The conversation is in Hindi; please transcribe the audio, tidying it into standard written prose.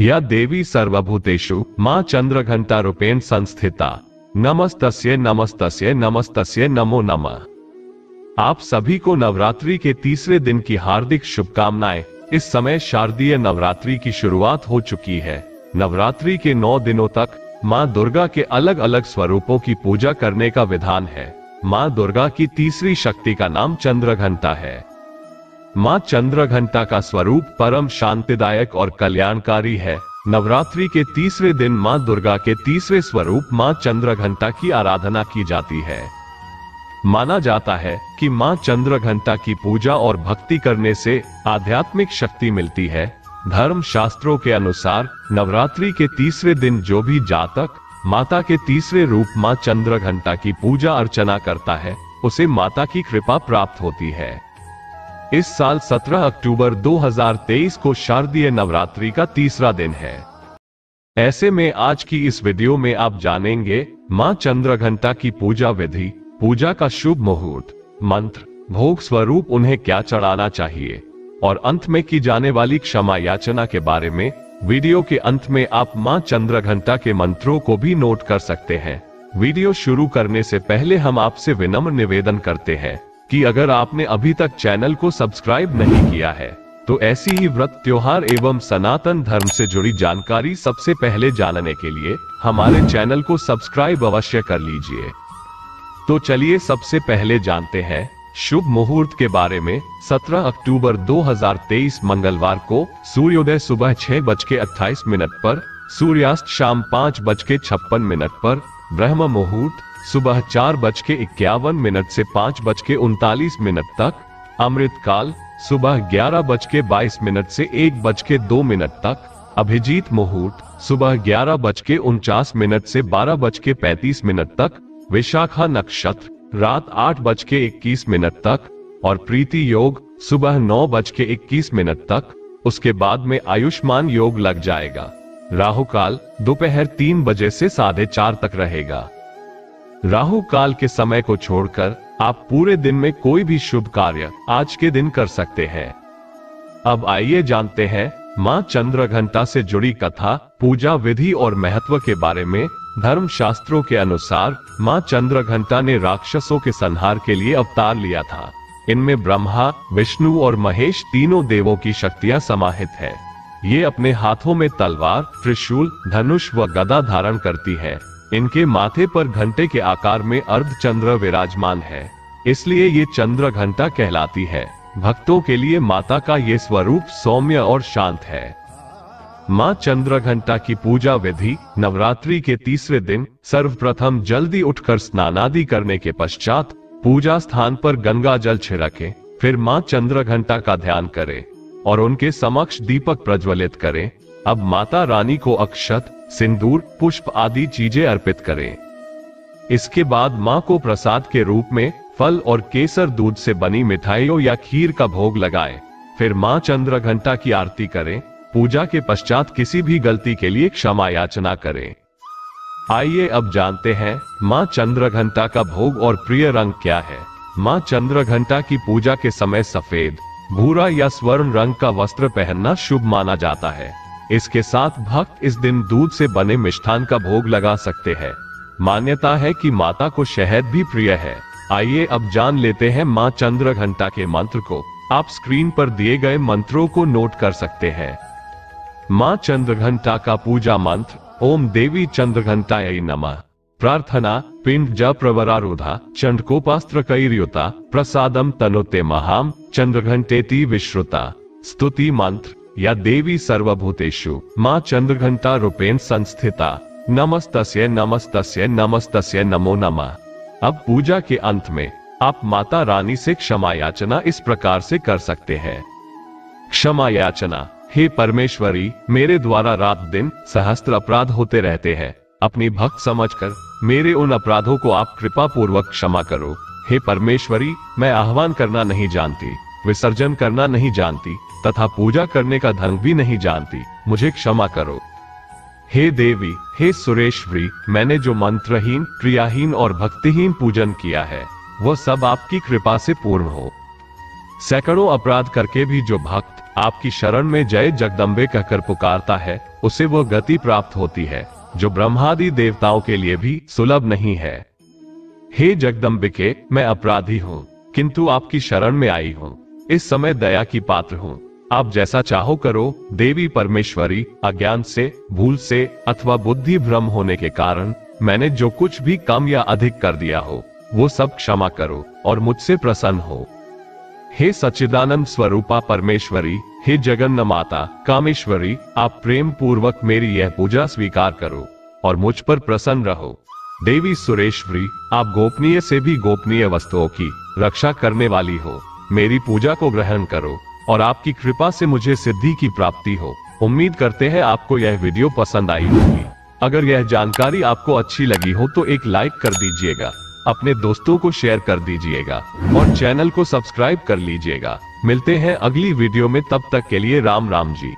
या देवी सर्वभूतेषु मां चंद्रघंटा रूपेण संस्थिता। नमस्तस्यै नमस्तस्यै नमस्तस्यै नमो नमः। आप सभी को नवरात्रि के तीसरे दिन की हार्दिक शुभकामनाएं। इस समय शारदीय नवरात्रि की शुरुआत हो चुकी है। नवरात्रि के 9 दिनों तक मां दुर्गा के अलग अलग स्वरूपों की पूजा करने का विधान है। मां दुर्गा की तीसरी शक्ति का नाम चंद्रघंटा है। मां चंद्रघंटा का स्वरूप परम शांतिदायक और कल्याणकारी है। नवरात्रि के तीसरे दिन मां दुर्गा के तीसरे स्वरूप मां चंद्रघंटा की आराधना की जाती है। माना जाता है कि मां चंद्रघंटा की पूजा और भक्ति करने से आध्यात्मिक शक्ति मिलती है। धर्म शास्त्रों के अनुसार नवरात्रि के तीसरे दिन जो भी जातक माता के तीसरे रूप मां चंद्रघंटा की पूजा अर्चना करता है, उसे माता की कृपा प्राप्त होती है। इस साल 17 अक्टूबर 2023 को शारदीय नवरात्रि का तीसरा दिन है। ऐसे में आज की इस वीडियो में आप जानेंगे मां चंद्रघंटा की पूजा विधि, पूजा का शुभ मुहूर्त, मंत्र, भोग स्वरूप उन्हें क्या चढ़ाना चाहिए और अंत में की जाने वाली क्षमा याचना के बारे में। वीडियो के अंत में आप मां चंद्रघंटा के मंत्रों को भी नोट कर सकते हैं। वीडियो शुरू करने से पहले हम आपसे विनम्र निवेदन करते हैं कि अगर आपने अभी तक चैनल को सब्सक्राइब नहीं किया है तो ऐसी ही व्रत, त्योहार एवं सनातन धर्म से जुड़ी जानकारी सबसे पहले जानने के लिए हमारे चैनल को सब्सक्राइब अवश्य कर लीजिए। तो चलिए सबसे पहले जानते हैं शुभ मुहूर्त के बारे में। 17 अक्टूबर 2023 मंगलवार को सूर्योदय सुबह 6:28 पर, सूर्यास्त शाम 5:56 पर, ब्रह्म मुहूर्त सुबह 4:51 से 5:39 तक, अमृत काल सुबह 11:22 से 1:02 तक, अभिजीत मुहूर्त सुबह 11:49 से 12:35 तक, विशाखा नक्षत्र रात 8:21 तक और प्रीति योग सुबह 9:21 तक। उसके बाद में आयुष्मान योग लग जाएगा। राहु काल दोपहर 3 बजे से 4:30 तक रहेगा। राहु काल के समय को छोड़कर आप पूरे दिन में कोई भी शुभ कार्य आज के दिन कर सकते हैं। अब आइए जानते हैं मां चंद्रघंटा से जुड़ी कथा, पूजा विधि और महत्व के बारे में। धर्म शास्त्रों के अनुसार मां चंद्रघंटा ने राक्षसों के संहार के लिए अवतार लिया था। इनमें ब्रह्मा, विष्णु और महेश तीनों देवों की शक्तियां समाहित है। ये अपने हाथों में तलवार, त्रिशूल, धनुष व गदा धारण करती है। इनके माथे पर घंटे के आकार में अर्धचंद्र विराजमान है, इसलिए ये चंद्रघंटा कहलाती है। भक्तों के लिए माता का ये स्वरूप सौम्य और शांत है। मां चंद्रघंटा की पूजा विधि। नवरात्रि के तीसरे दिन सर्वप्रथम जल्दी उठकर स्नानादि करने के पश्चात पूजा स्थान पर गंगा जल छिड़कें। फिर मां चंद्रघंटा का ध्यान करें और उनके समक्ष दीपक प्रज्वलित करें। अब माता रानी को अक्षत, सिंदूर, पुष्प आदि चीजें अर्पित करें। इसके बाद मां को प्रसाद के रूप में फल और केसर दूध से बनी मिठाइयों या खीर का भोग लगाएं। फिर मां चंद्रघंटा की आरती करें। पूजा के पश्चात किसी भी गलती के लिए क्षमा याचना करें। आइए अब जानते हैं मां चंद्रघंटा का भोग और प्रिय रंग क्या है। मां चंद्रघंटा की पूजा के समय सफेद, भूरा या स्वर्ण रंग का वस्त्र पहनना शुभ माना जाता है। इसके साथ भक्त इस दिन दूध से बने मिष्ठान का भोग लगा सकते हैं। मान्यता है कि माता को शहद भी प्रिय है। आइए अब जान लेते हैं मां चंद्रघंटा के मंत्र को। आप स्क्रीन पर दिए गए मंत्रों को नोट कर सकते हैं। मां चंद्रघंटा का पूजा मंत्र। ओम देवी चंद्रघंटायै नमः। प्रार्थना। पिंड ज प्रवरारूढ़ा चंडकोपास्त्र कैर्युता प्रसादम तनुते महाम चंद्रघंटेति विश्रुता। स्तुति मंत्र। या देवी सर्वभूतेषु मां चंद्रघंटा रूपेण संस्थिता। नमस्तस्यै नमस्तस्यै नमस्तस्यै नमो नमः। अब पूजा के अंत में आप माता रानी से क्षमा याचना इस प्रकार से कर सकते हैं। क्षमा याचना। हे परमेश्वरी, मेरे द्वारा रात दिन सहस्त्र अपराध होते रहते हैं। अपनी भक्त समझकर मेरे उन अपराधों को आप कृपा पूर्वक क्षमा करो। हे परमेश्वरी, मैं आह्वान करना नहीं जानती, विसर्जन करना नहीं जानती तथा पूजा करने का ढंग भी नहीं जानती, मुझे क्षमा करो। हे देवी, हे सुरेश्वरी, मैंने जो मंत्रहीन, क्रियाहीन और भक्तिहीन पूजन किया है वह सब आपकी कृपा से पूर्ण हो। सैकड़ों अपराध करके भी जो भक्त आपकी शरण में जय जगदम्बे कहकर पुकारता है, उसे वो गति प्राप्त होती है जो ब्रह्मादि देवताओं के लिए भी सुलभ नहीं है। हे जगदम्बिके, मैं अपराधी हूँ, किंतु आपकी शरण में आई हूँ। इस समय दया की पात्र हूँ। आप जैसा चाहो करो। देवी परमेश्वरी, अज्ञान से, भूल से अथवा बुद्धि भ्रम होने के कारण मैंने जो कुछ भी कम या अधिक कर दिया हो, वो सब क्षमा करो और मुझसे प्रसन्न हो। हे सच्चिदानंद स्वरूपा परमेश्वरी, हे जगन्नाथ माता कामेश्वरी, आप प्रेम पूर्वक मेरी यह पूजा स्वीकार करो और मुझ पर प्रसन्न रहो। देवी सुरेश्वरी, आप गोपनीय से भी गोपनीय वस्तुओं की रक्षा करने वाली हो। मेरी पूजा को ग्रहण करो और आपकी कृपा से मुझे सिद्धि की प्राप्ति हो। उम्मीद करते हैं आपको यह वीडियो पसंद आई होगी। अगर यह जानकारी आपको अच्छी लगी हो तो एक लाइक कर दीजिएगा, अपने दोस्तों को शेयर कर दीजिएगा और चैनल को सब्सक्राइब कर लीजिएगा। मिलते हैं अगली वीडियो में, तब तक के लिए राम राम जी।